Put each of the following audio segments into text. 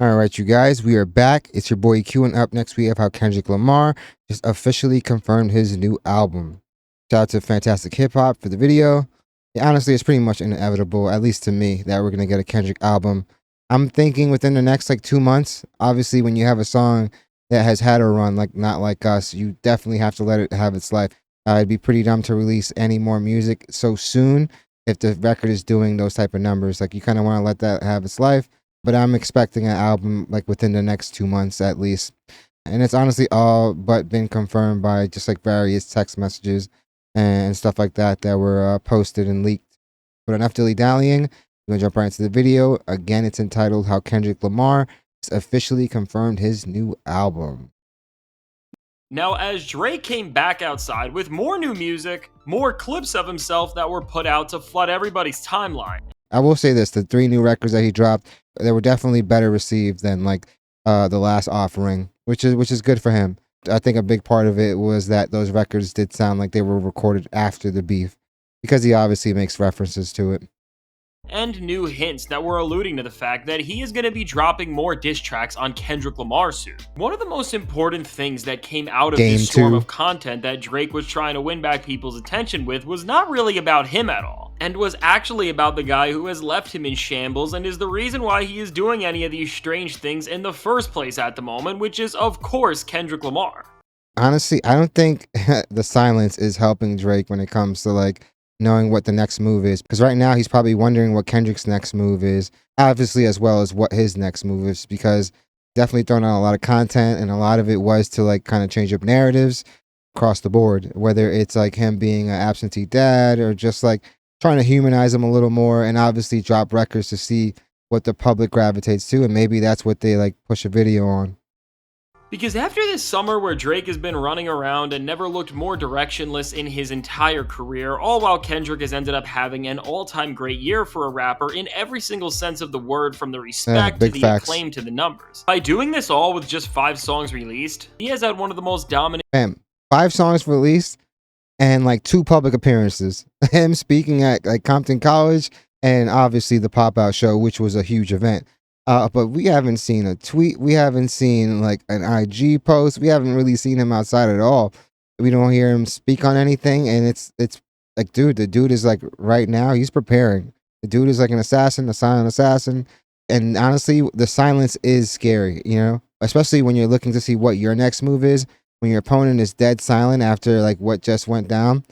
All right, you guys, we are back. It's your boy Q, and up next we have how Kendrick Lamar just officially confirmed his new album. Shout out to Fantastic Hip Hop for the video. Yeah, honestly, it's pretty much inevitable, at least to me, that we're gonna get a Kendrick album. I'm thinking within the next like 2 months. Obviously, when you have a song that has had a run, like Not Like Us, you definitely have to let it have its life. It'd be pretty dumb to release any more music so soon if the record is doing those type of numbers. Like you kind of want to let that have its life, but I'm expecting an album like within the next 2 months at least. And it's honestly all but been confirmed by just like various text messages and stuff like that were posted and leaked. But enough dilly dallying. We're gonna jump right into the video. Again, it's entitled How Kendrick Lamar has officially confirmed his new album. Now, as Drake came back outside with more new music, more clips of himself that were put out to flood everybody's timeline. I will say this: the 3 new records that he dropped, they were definitely better received than like the last offering, which is good for him. I think a big part of it was that those records did sound like they were recorded after the beef, because he obviously makes references to it. And new hints that were alluding to the fact that he is going to be dropping more diss tracks on Kendrick Lamar soon. One of the most important things that came out of this storm of content that Drake was trying to win back people's attention with was not really about him at all, and was actually about the guy who has left him in shambles and is the reason why he is doing any of these strange things in the first place at the moment, which is, of course, Kendrick Lamar. Honestly, I don't think the silence is helping Drake when it comes to like knowing what the next move is, because right now he's probably wondering what Kendrick's next move is, obviously, as well as what his next move is, because definitely throwing out a lot of content, and a lot of it was to like kind of change up narratives across the board, whether it's like him being an absentee dad or just like trying to humanize him a little more, and obviously drop records to see what the public gravitates to, and maybe that's what they like push a video on. Because after this summer where Drake has been running around and never looked more directionless in his entire career, all while Kendrick has ended up having an all-time great year for a rapper in every single sense of the word, from the respect to the acclaim to the numbers. By doing this all with just 5 songs released, he has had one of the most dominant— 5 songs released and like 2 public appearances. Him speaking at like Compton College, and obviously the pop-out show, which was a huge event. But we haven't seen a tweet. We haven't seen like an IG post. We haven't really seen him outside at all. We don't hear him speak on anything. And it's like, dude, the dude is like right now, he's preparing. The dude is like an assassin, a silent assassin. And honestly, the silence is scary, you know, especially when you're looking to see what your next move is, when your opponent is dead silent after like what just went down.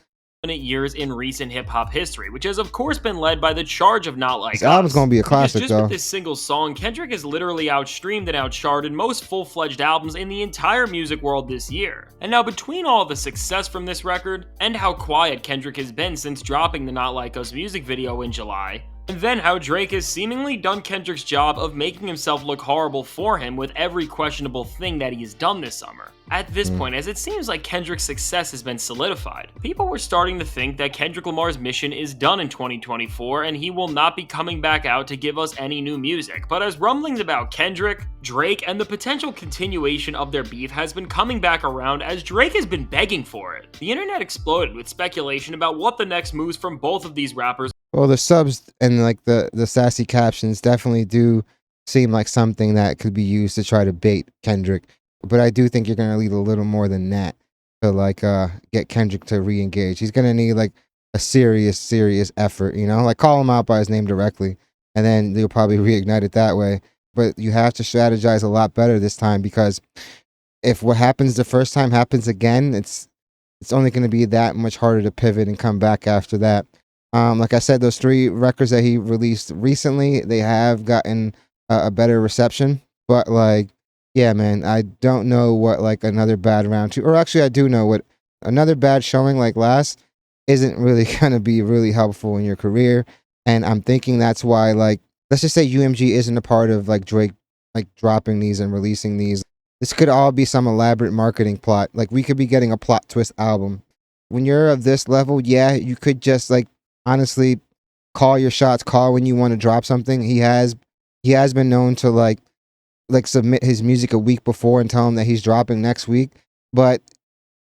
Years in recent hip-hop history, which has of course been led by the charge of Not Like Us. This album's gonna be a classic, just with this single song, Kendrick has literally outstreamed and outcharted most full-fledged albums in the entire music world this year. And now, between all the success from this record, and how quiet Kendrick has been since dropping the Not Like Us music video in July, and then how Drake has seemingly done Kendrick's job of making himself look horrible for him with every questionable thing that he has done this summer. At this point, as it seems like Kendrick's success has been solidified, people were starting to think that Kendrick Lamar's mission is done in 2024 and he will not be coming back out to give us any new music. But as rumblings about Kendrick, Drake, and the potential continuation of their beef has been coming back around, as Drake has been begging for it, the internet exploded with speculation about what the next moves from both of these rappers. Well, the subs and like the sassy captions definitely do seem like something that could be used to try to bait Kendrick. But I do think you're gonna need a little more than that to like get Kendrick to re-engage. He's gonna need like a serious effort, you know, like call him out by his name directly, and then they'll probably reignite it that way. But you have to strategize a lot better this time, because if what happens the first time happens again, it's only gonna be that much harder to pivot and come back after that. Like I said, those 3 records that he released recently, they have gotten a better reception, but like, yeah, man, I don't know what like another bad round 2, or actually I do know what another bad showing like last isn't really going to be really helpful in your career. And I'm thinking that's why, like, let's just say UMG isn't a part of like Drake like dropping these and releasing these. This could all be some elaborate marketing plot. Like, we could be getting a plot twist album. When you're of this level, yeah, you could just like honestly call your shots, call when you want to drop something. He has been known to like submit his music a week before and tell him that he's dropping next week. But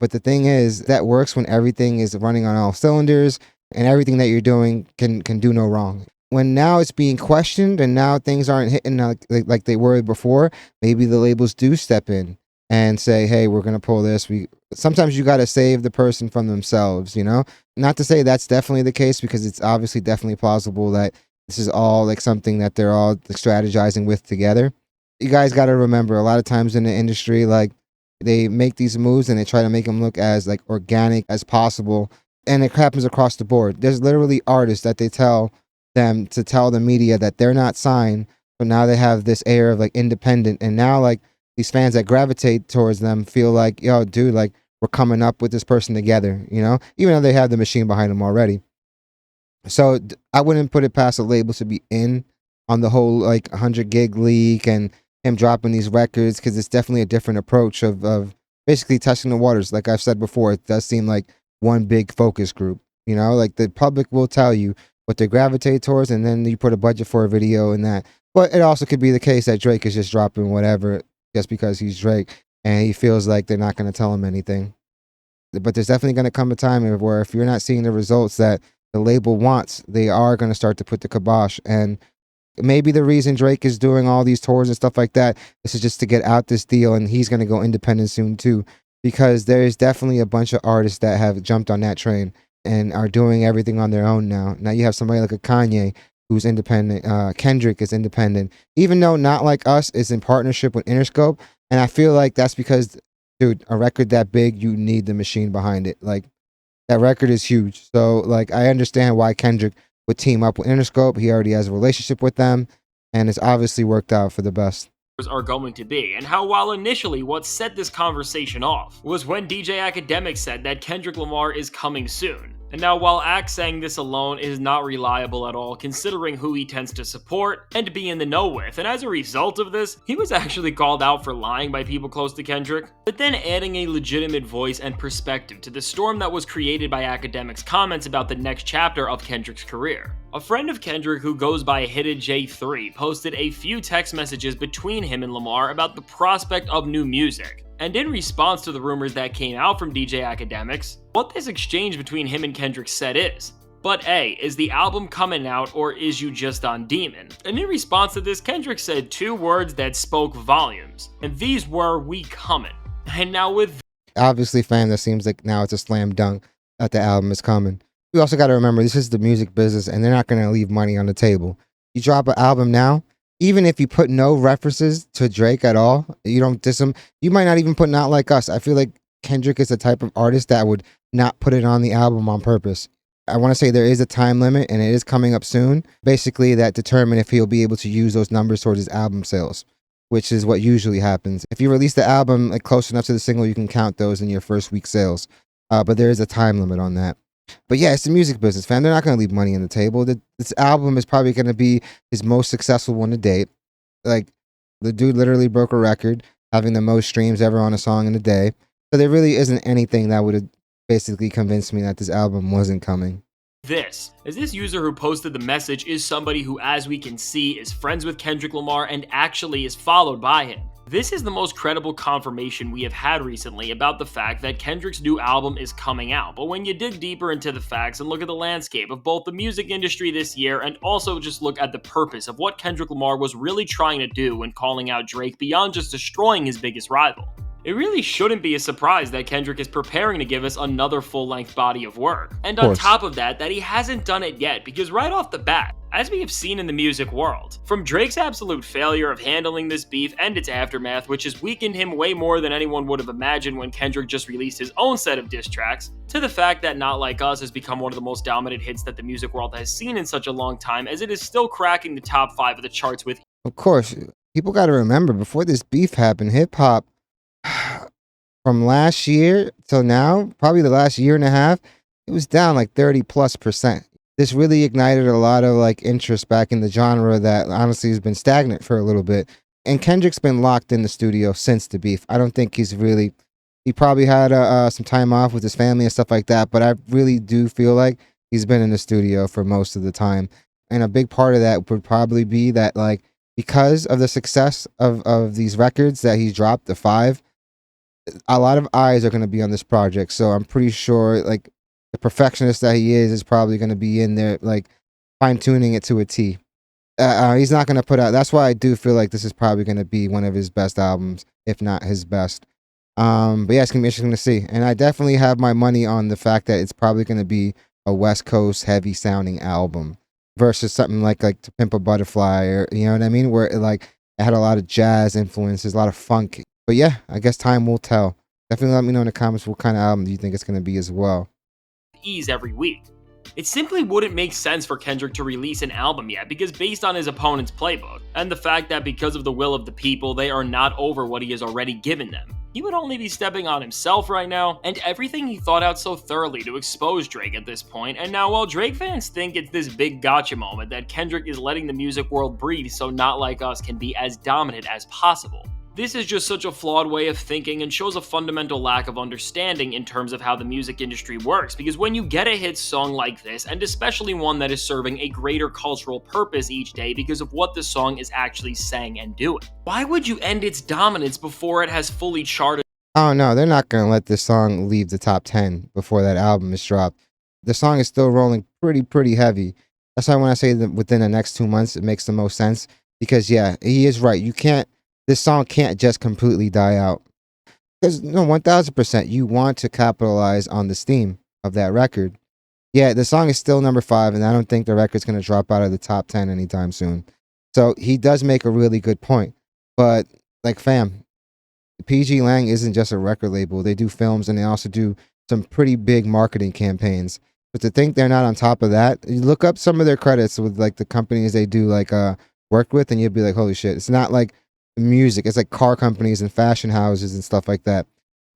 the thing is, that works when everything is running on all cylinders and everything that you're doing can do no wrong. when now it's being questioned and now things aren't hitting like they were before, maybe the labels do step in and say, "Hey, we're gonna pull this." We sometimes you got to save the person from themselves, you know. Not to say that's definitely the case because it's obviously definitely plausible that this is all like something that they're all like, strategizing with together. You guys got to remember, a lot of times in the industry, like they make these moves and they try to make them look as like organic as possible, and it happens across the board. There's literally artists that they tell them to tell the media that they're not signed. So now they have this air of like independent. And now like these fans that gravitate towards them feel like, yo, dude, like we're coming up with this person together, you know, even though they have the machine behind them already. So I wouldn't put it past a label to be in on the whole like 100 gig leak and him dropping these records because it's definitely a different approach of basically testing the waters. Like I've said before, it does seem like one big focus group. You know, like the public will tell you what they gravitate towards, and then you put a budget for a video and that. But it also could be the case that Drake is just dropping whatever just because he's Drake and he feels like they're not going to tell him anything. But there's definitely going to come a time where if you're not seeing the results that the label wants, they are going to start to put the kibosh. And maybe the reason Drake is doing all these tours and stuff like that is just to get out this deal, and he's going to go independent soon too, because there is definitely a bunch of artists that have jumped on that train and are doing everything on their own now. Now you have somebody like a Kanye who's independent. Kendrick is independent, even though Not Like Us is in partnership with Interscope, and I feel like that's because, dude, a record that big, you need the machine behind it. Like that record is huge. So like I understand why Kendrick would team up with Interscope. He already has a relationship with them, and it's obviously worked out for the best. Are going to be, and how while initially what set this conversation off was when DJ Akademiks said that Kendrick Lamar is coming soon. And now while Ak saying this alone is not reliable at all considering who he tends to support and be in the know with, and as a result of this, he was actually called out for lying by people close to Kendrick, but then adding a legitimate voice and perspective to the storm that was created by Akademiks' comments about the next chapter of Kendrick's career. A friend of Kendrick who goes by Hidden J3 posted a few text messages between him and Lamar about the prospect of new music. And in response to the rumors that came out from DJ Akademiks, what this exchange between him and Kendrick said is, "But A, is the album coming out or is you just on Demon?" And in response to this, Kendrick said two words that spoke volumes, and these were, "We coming." And now with Obviously, fam, that seems like now it's a slam dunk that the album is coming. We also got to remember this is the music business, and they're not going to leave money on the table. You drop an album now, even if you put no references to Drake at all, you don't diss him. You might not even put Not Like Us. I feel like Kendrick is the type of artist that would not put it on the album on purpose. I want to say there is a time limit, and it is coming up soon. Basically, that determine if he'll be able to use those numbers towards his album sales, which is what usually happens. If you release the album like close enough to the single, you can count those in your first week sales. But there is a time limit on that. But yeah, it's the music business, fam. They're not going to leave money on the table. This album is probably going to be his most successful one to date. Like, the dude literally broke a record, having the most streams ever on a song in a day. So there really isn't anything that would have basically convinced me that this album wasn't coming. this, as this user who posted the message is somebody who, as we can see, is friends with Kendrick Lamar and actually is followed by him. This is the most credible confirmation we have had recently about the fact that Kendrick's new album is coming out, but when you dig deeper into the facts and look at the landscape of both the music industry this year and also just look at the purpose of what Kendrick Lamar was really trying to do when calling out Drake beyond just destroying his biggest rival, it really shouldn't be a surprise that Kendrick is preparing to give us another full-length body of work. And on top of that he hasn't done it yet, because right off the bat, as we have seen in the music world, from Drake's absolute failure of handling this beef and its aftermath, which has weakened him way more than anyone would have imagined when Kendrick just released his own set of diss tracks, to the fact that Not Like Us has become one of the most dominant hits that the music world has seen in such a long time, as it is still cracking the top 5 of the charts with. Of course, people got to remember, before this beef happened, hip-hop, from last year till now, probably the last year and a half, it was down like 30+%. This really ignited a lot of like interest back in the genre that honestly has been stagnant for a little bit. And Kendrick's been locked in the studio since the beef. I don't think he probably had some time off with his family and stuff like that, but I really do feel like he's been in the studio for most of the time. And a big part of that would probably be that, like, because of the success of these records that he's dropped, the 5, a lot of eyes are going to be on this project. So I'm pretty sure, like, the perfectionist that he is probably going to be in there, like, fine tuning it to a T. He's not gonna put out. That's why I do feel like this is probably gonna be one of his best albums, if not his best. But yeah, it's gonna be interesting to see. And I definitely have my money on the fact that it's probably gonna be a West Coast heavy sounding album versus something like To Pimp a Butterfly, or you know what I mean, where it had a lot of jazz influences, a lot of funk. But yeah, I guess time will tell. Definitely let me know in the comments what kind of album do you think it's gonna be as well. Ease every week. It simply wouldn't make sense for Kendrick to release an album yet because based on his opponent's playbook, and the fact that because of the will of the people, they are not over what he has already given them, he would only be stepping on himself right now, and everything he thought out so thoroughly to expose Drake at this point. And now while Drake fans think it's this big gotcha moment that Kendrick is letting the music world breathe so Not Like Us can be as dominant as possible, this is just such a flawed way of thinking and shows a fundamental lack of understanding in terms of how the music industry works, because when you get a hit song like this, and especially one that is serving a greater cultural purpose each day because of what the song is actually saying and doing, why would you end its dominance before it has fully charted? Oh no, they're not gonna let this song leave the top 10 before that album is dropped. The song is still rolling pretty heavy. That's why when I say that within the next 2 months, it makes the most sense. Because yeah, he is right. You can't. This song can't just completely die out. Because no, 1000%, you want to capitalize on the steam of that record. Yeah, the song is still number 5, and I don't think the record's gonna drop out of the top 10 anytime soon. So he does make a really good point. But like, fam, PG Lang isn't just a record label. They do films and they also do some pretty big marketing campaigns. But to think they're not on top of that, you look up some of their credits with like the companies they do like work with, and you'll be like, holy shit! It's not like music; it's like car companies and fashion houses and stuff like that.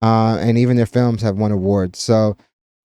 And even their films have won awards. So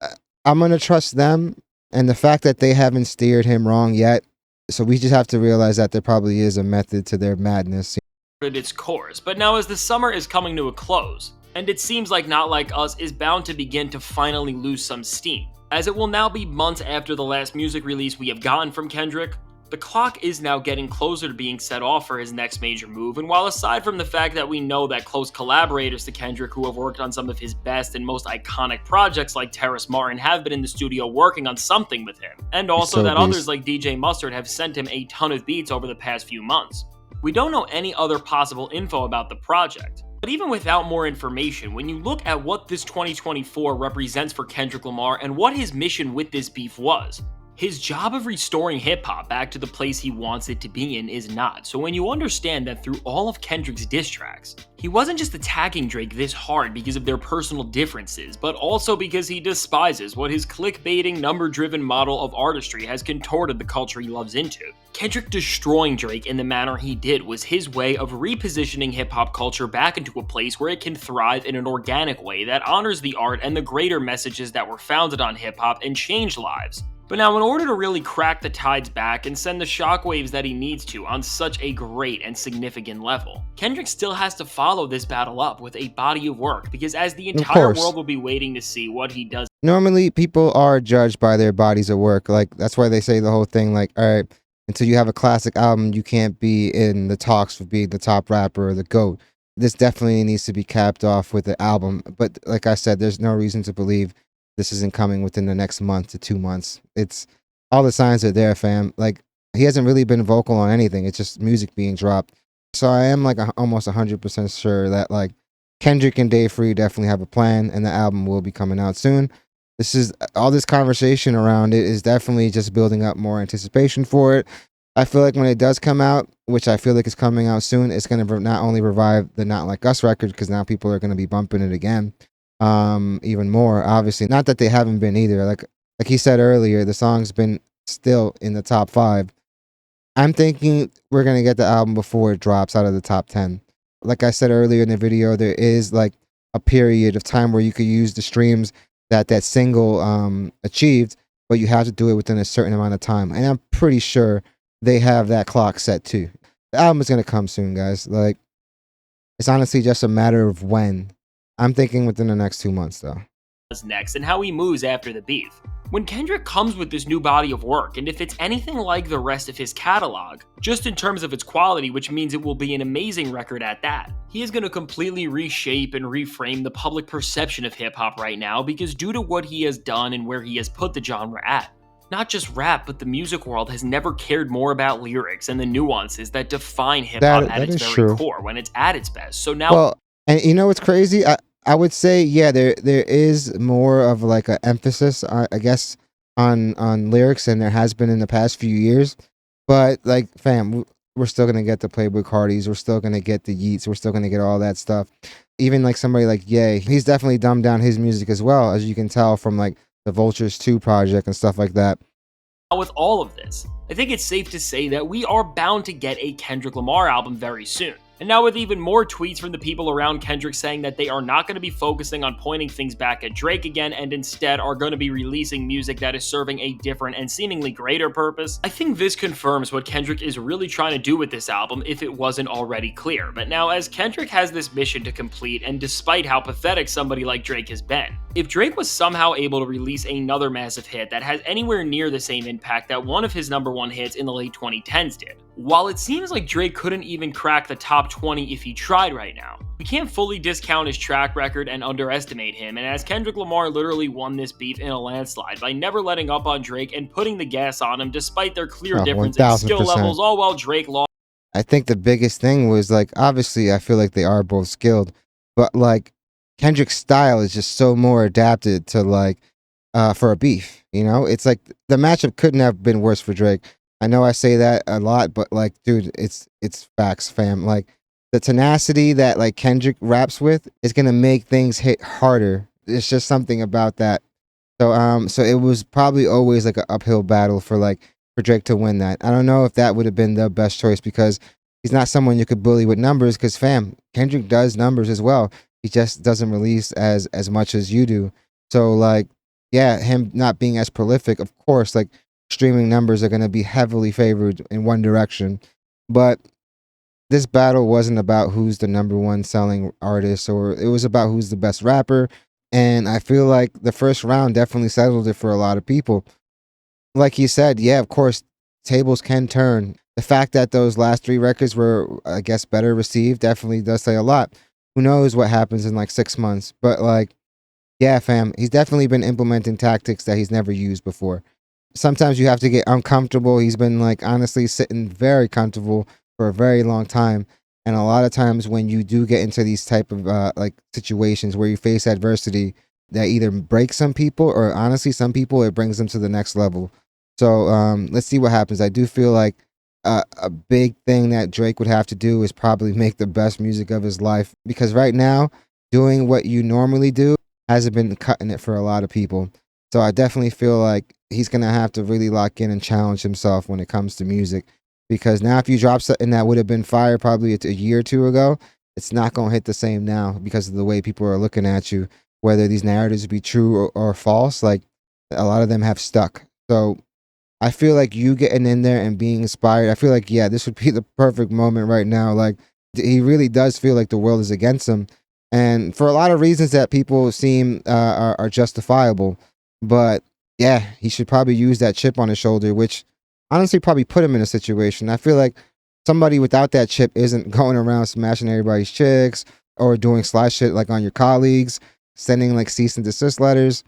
uh, I'm gonna trust them, and the fact that they haven't steered him wrong yet. So we just have to realize that there probably is a method to their madness. Its course. But now as the summer is coming to a close, and it seems like Not Like Us is bound to begin to finally lose some steam, as it will now be months after the last music release we have gotten from Kendrick, the clock is now getting closer to being set off for his next major move. And while aside from the fact that we know that close collaborators to Kendrick who have worked on some of his best and most iconic projects like Terrace Martin have been in the studio working on something with him, and also So that beast. others like DJ Mustard have sent him a ton of beats over the past few months, we don't know any other possible info about the project. But even without more information, when you look at what this 2024 represents for Kendrick Lamar and what his mission with this beef was, his job of restoring hip-hop back to the place he wants it to be in is not. So when you understand that through all of Kendrick's diss tracks, he wasn't just attacking Drake this hard because of their personal differences, but also because he despises what his clickbaiting, number-driven model of artistry has contorted the culture he loves into. Kendrick destroying Drake in the manner he did was his way of repositioning hip-hop culture back into a place where it can thrive in an organic way that honors the art and the greater messages that were founded on hip-hop and changed lives. But now, in order to really crack the tides back and send the shockwaves that he needs to on such a great and significant level, Kendrick still has to follow this battle up with a body of work, because as the entire world will be waiting to see what he does. Normally, people are judged by their bodies of work. Like, that's why they say the whole thing, like, all right, until you have a classic album, you can't be in the talks for being the top rapper or the GOAT. This definitely needs to be capped off with the album. But like I said, there's no reason to believe this isn't coming within the next month to 2 months. It's all the signs are there, fam. Like, he hasn't really been vocal on anything. It's just music being dropped. So I am like almost 100% sure that like Kendrick and Dave Free definitely have a plan, and the album will be coming out soon. This is all this conversation around it is definitely just building up more anticipation for it. I feel like when it does come out, which I feel like is coming out soon, it's going to not only revive the Not Like Us record, because now people are going to be bumping it again, even more. Obviously, not that they haven't been either. Like he said earlier, the song's been still in the top 5. I'm thinking we're going to get the album before it drops out of the top 10. Like I said earlier in the video, there is like a period of time where you could use the streams that single achieved, but you have to do it within a certain amount of time. And I'm pretty sure they have that clock set too. The album is going to come soon, guys. Like, it's honestly just a matter of when. I'm thinking within the next 2 months, though. Next and how he moves after the beef. When Kendrick comes with this new body of work, and if it's anything like the rest of his catalog, just in terms of its quality, which means it will be an amazing record at that, he is going to completely reshape and reframe the public perception of hip-hop right now, because due to what he has done and where he has put the genre at, Not just rap, but the music world has never cared more about lyrics and the nuances that define hip hop That at that its is very true. core when it's at its best. So now Well, and you know what's crazy? I would say yeah, there is more of like a emphasis, I guess, on lyrics than there has been in the past few years. But like, fam, we're still gonna get the Playboy Cardis, we're still gonna get the Yeats, we're still gonna get all that stuff. Even like somebody like Ye, he's definitely dumbed down his music as well, as you can tell from like the Vultures 2 project and stuff like that. with all of this, I think it's safe to say that we are bound to get a Kendrick Lamar album very soon. And now, with even more tweets from the people around Kendrick saying that they are not going to be focusing on pointing things back at Drake again and instead are going to be releasing music that is serving a different and seemingly greater purpose, I think this confirms what Kendrick is really trying to do with this album if it wasn't already clear. But now, as Kendrick has this mission to complete, and despite how pathetic somebody like Drake has been, if Drake was somehow able to release another massive hit that has anywhere near the same impact that one of his number one hits in the late 2010s did, while it seems like Drake couldn't even crack the top 20 if he tried right now, we can't fully discount his track record and underestimate him, and as Kendrick Lamar literally won this beef in a landslide by never letting up on Drake and putting the gas on him despite their clear Oh, difference in skill 1000%. levels, all while Drake lost. I think the biggest thing was like obviously I feel like they are both skilled, but like Kendrick's style is just so more adapted to like for a beef, you know? It's like the matchup couldn't have been worse for Drake. I know I say that a lot, but like dude, it's facts, fam. Like the tenacity that like Kendrick raps with is going to make things hit harder. It's just something about that. So it was probably always like an uphill battle for like for Drake to win that. I don't know if that would have been the best choice because he's not someone you could bully with numbers. Because fam, Kendrick does numbers as well. He just doesn't release as much as you do. So like, yeah, him not being as prolific, of course, like streaming numbers are gonna be heavily favored in one direction. But this battle wasn't about who's the number one selling artist, or it was about who's the best rapper. And I feel like the first round definitely settled it for a lot of people. Like you said, yeah, of course, tables can turn. The fact that those last three records were, I guess, better received definitely does say a lot. Who knows what happens in like 6 months? But like, yeah, fam, he's definitely been implementing tactics that he's never used before. Sometimes you have to get uncomfortable. He's been like honestly sitting very comfortable for a very long time. And a lot of times when you do get into these type of like situations where you face adversity that either breaks some people or honestly some people it brings them to the next level. So let's see what happens. I do feel like a big thing that Drake would have to do is probably make the best music of his life because right now doing what you normally do hasn't been cutting it for a lot of people. So I definitely feel like he's gonna have to really lock in and challenge himself when it comes to music. Because now, if you drop something that would have been fire probably a year or two ago, it's not gonna hit the same now because of the way people are looking at you. Whether these narratives be true or false, like a lot of them have stuck. So I feel like you getting in there and being inspired. I feel like yeah, this would be the perfect moment right now. Like he really does feel like the world is against him, and for a lot of reasons that people seem are justifiable. But yeah, he should probably use that chip on his shoulder, which honestly probably put him in a situation. I feel like somebody without that chip isn't going around smashing everybody's chicks or doing sly shit like on your colleagues, sending like cease and desist letters.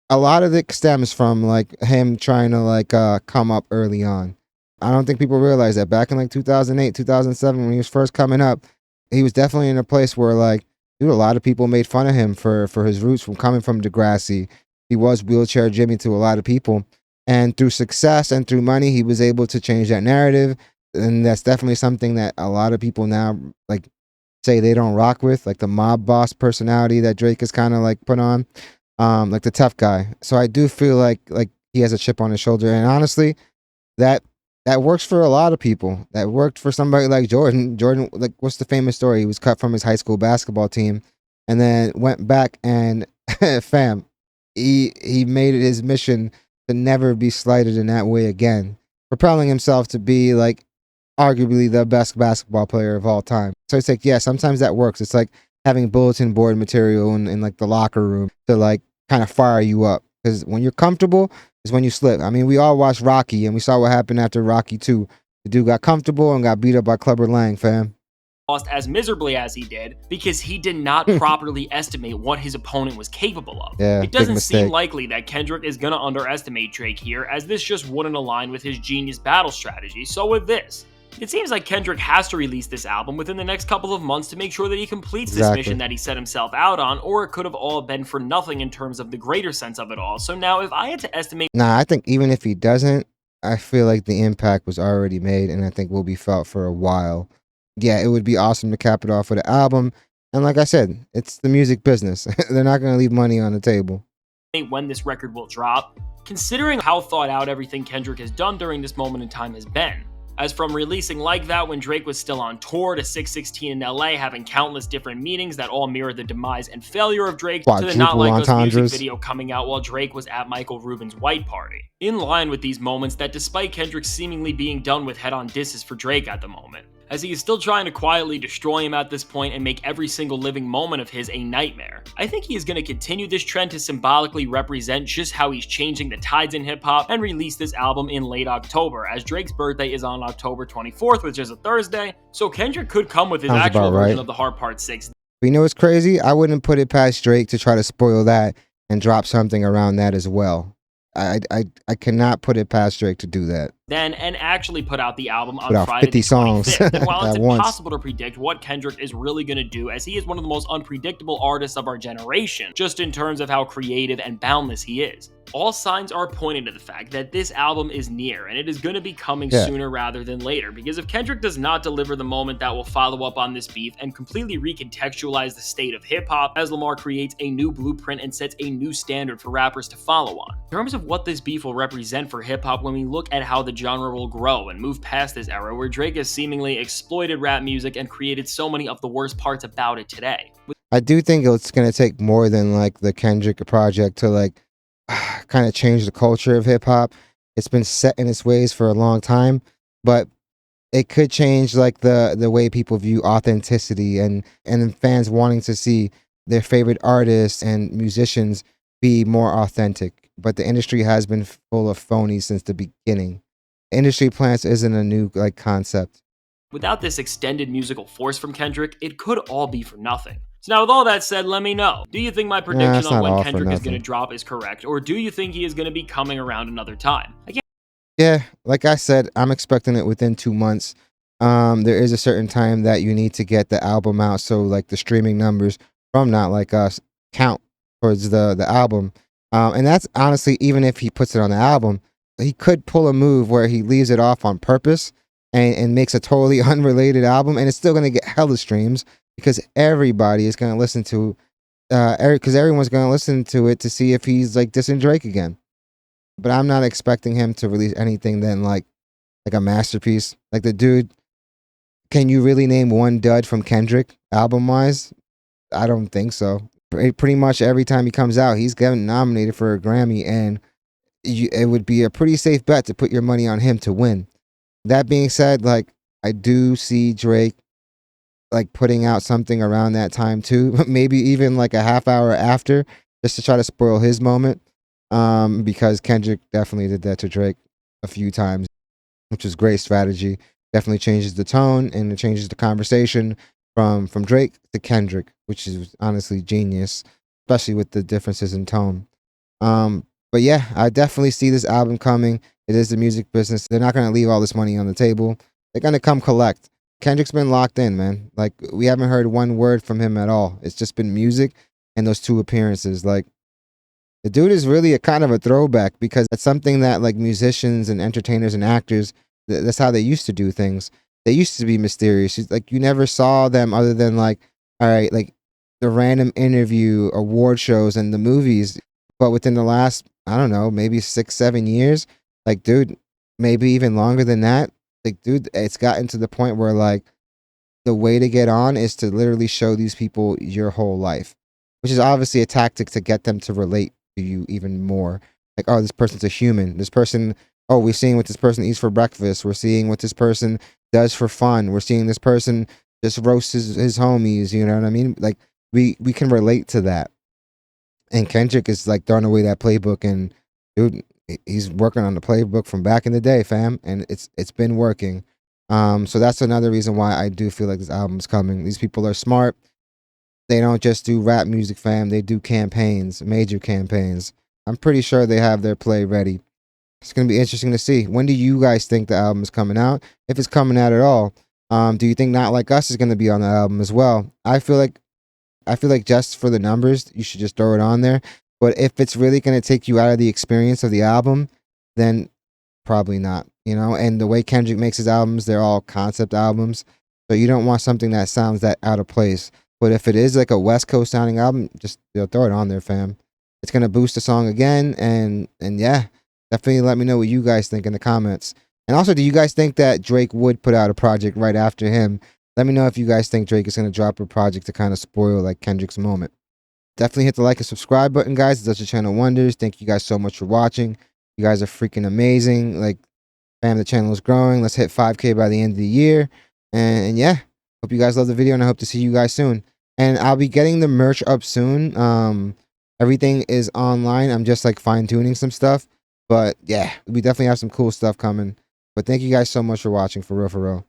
A lot of it stems from like him trying to like come up early on. I don't think people realize that back in like 2008, 2007 when he was first coming up, he was definitely in a place where like dude, a lot of people made fun of him for his roots from coming from Degrassi. He was wheelchair Jimmy to a lot of people. And through success and through money, he was able to change that narrative. And that's definitely something that a lot of people now like say they don't rock with, like the mob boss personality that Drake has kind of like put on, like the tough guy. So I do feel like he has a chip on his shoulder, and honestly, that that works for a lot of people. That worked for somebody like Jordan. Jordan, like what's the famous story? He was cut from his high school basketball team, and then went back and fam, he made it his mission to never be slighted in that way again, propelling himself to be like arguably the best basketball player of all time. So it's like, yeah, sometimes that works. It's like having bulletin board material in like the locker room to like kind of fire you up. Because when you're comfortable is when you slip. I mean, we all watched Rocky and we saw what happened after Rocky 2. The dude got comfortable and got beat up by Clubber Lang, fam. lost as miserably as he did because he did not properly estimate what his opponent was capable of. Yeah, It big doesn't seem mistake. likely that Kendrick is going to underestimate Drake here, as this just wouldn't align with his genius battle strategy. So with this, it seems like Kendrick has to release this album within the next couple of months to make sure that he completes this mission Exactly. that he set himself out on, or it could have all been for nothing in terms of the greater sense of it all. So now, if I had to estimate Nah, I think even if he doesn't, I feel like the impact was already made, and I think will be felt for a while. Yeah, it would be awesome to cap it off with an album. And like I said, it's the music business. They're not going to leave money on the table. when this record will drop, considering how thought out everything Kendrick has done during this moment in time has been. As from releasing Like That when Drake was still on tour, to 616 in LA having countless different meetings that all mirror the demise and failure of Drake, to the Not Quadruple Like Us music entendres. video coming out while Drake was at Michael Rubin's white party. In line with these moments that despite Kendrick seemingly being done with head-on disses for Drake at the moment, as he is still trying to quietly destroy him at this point and make every single living moment of his a nightmare. I think he is going to continue this trend to symbolically represent just how he's changing the tides in hip-hop and release this album in late October, as Drake's birthday is on October 24th, which is a Thursday, so Kendrick could come with his Sounds actual about version right. of the Hard Part 6 But you know what's crazy? I wouldn't put it past Drake to try to spoil that and drop something around that as well. I cannot put it past Drake to do that. then and actually put out the album on Put out Friday 50 the songs 25th. And while it's at once. impossible to predict what Kendrick is really going to do, as he is one of the most unpredictable artists of our generation, just in terms of how creative and boundless he is, all signs are pointing to the fact that this album is near, and it is going to be coming Yeah. sooner rather than later, because if Kendrick does not deliver the moment that will follow up on this beef and completely recontextualize the state of hip-hop, as Lamar creates a new blueprint and sets a new standard for rappers to follow on. In terms of what this beef will represent for hip-hop when we look at how the genre will grow and move past this era where Drake has seemingly exploited rap music and created so many of the worst parts about it today. I do think it's going to take more than like the Kendrick project to like kind of change the culture of hip hop. It's been set in its ways for a long time, but it could change like the way people view authenticity and fans wanting to see their favorite artists and musicians be more authentic. But the industry has been full of phonies since the beginning. Industry plants isn't a new like concept. Without this extended musical force from Kendrick, it could all be for nothing. So now with all that said, let me know. Do you think my Nah, prediction it's on not when all for Kendrick is going to nothing. drop is correct, or do you think he is going to be coming around another time? I can't Yeah, like I said, I'm expecting it within 2 months. There is a certain time that you need to get the album out, so like the streaming numbers from Not Like Us count towards the album. And that's honestly, even if he puts it on the album, he could pull a move where he leaves it off on purpose and makes a totally unrelated album, and it's still gonna get hella streams because everybody is gonna listen to, because everyone's gonna listen to it to see if he's like dissing Drake again. But I'm not expecting him to release anything then like a masterpiece. Like the dude, can you really name one dud from Kendrick album wise? I don't think so. Pretty much every time he comes out, he's getting nominated for a Grammy, and it would be a pretty safe bet to put your money on him to win. That being said, like I do see Drake like putting out something around that time too, maybe even like a half hour after, just to try to spoil his moment. Because Kendrick definitely did that to Drake a few times, which is great strategy. Definitely changes the tone and it changes the conversation from Drake to Kendrick, which is honestly genius, especially with the differences in tone. But yeah, I definitely see this album coming. It is the music business. They're not gonna leave all this money on the table. They're gonna come collect. Kendrick's been locked in, man. Like we haven't heard one word from him at all. It's just been music and those two appearances. Like the dude is really a kind of a throwback because it's something that like musicians and entertainers and actors, that's how they used to do things. They used to be mysterious. Like you never saw them other than like, all right, like the random interview, award shows, and the movies. But within the last, I don't know, maybe 6, 7 years, like dude, maybe even longer than that. Like dude, it's gotten to the point where like the way to get on is to literally show these people your whole life, which is obviously a tactic to get them to relate to you even more. Like, oh, this person's a human. This person, oh, we're seeing what this person eats for breakfast. We're seeing what this person does for fun. We're seeing this person just roast his homies. You know what I mean? Like, we can relate to that. And Kendrick is like throwing away that playbook, and dude, he's working on the playbook from back in the day, fam, and it's been working. So that's another reason why I do feel like this album's coming. These people are smart. They don't just do rap music, fam. They do campaigns, major campaigns. I'm pretty sure they have their play ready. It's gonna be interesting to see. When do you guys think the album is coming out? If it's coming out at all, do you think Not Like Us is gonna be on the album as well? I feel like just for the numbers, you should just throw it on there. But if it's really gonna take you out of the experience of the album, then probably not. And the way Kendrick makes his albums, they're all concept albums. So you don't want something that sounds that out of place. But if it is like a West Coast sounding album, just throw it on there, fam. It's gonna boost the song again, and yeah, definitely let me know what you guys think in the comments. And also, do you guys think that Drake would put out a project right after him? Let me know if you guys think Drake is gonna drop a project to kind of spoil like Kendrick's moment. Definitely hit the like and subscribe button, guys. It does the channel wonders. Thank you guys so much for watching. You guys are freaking amazing. Like, fam, the channel is growing. Let's hit 5K by the end of the year. And yeah, hope you guys love the video, and I hope to see you guys soon. And I'll be getting the merch up soon. Everything is online. I'm just like fine tuning some stuff. But yeah, we definitely have some cool stuff coming. But thank you guys so much for watching, for real, for real.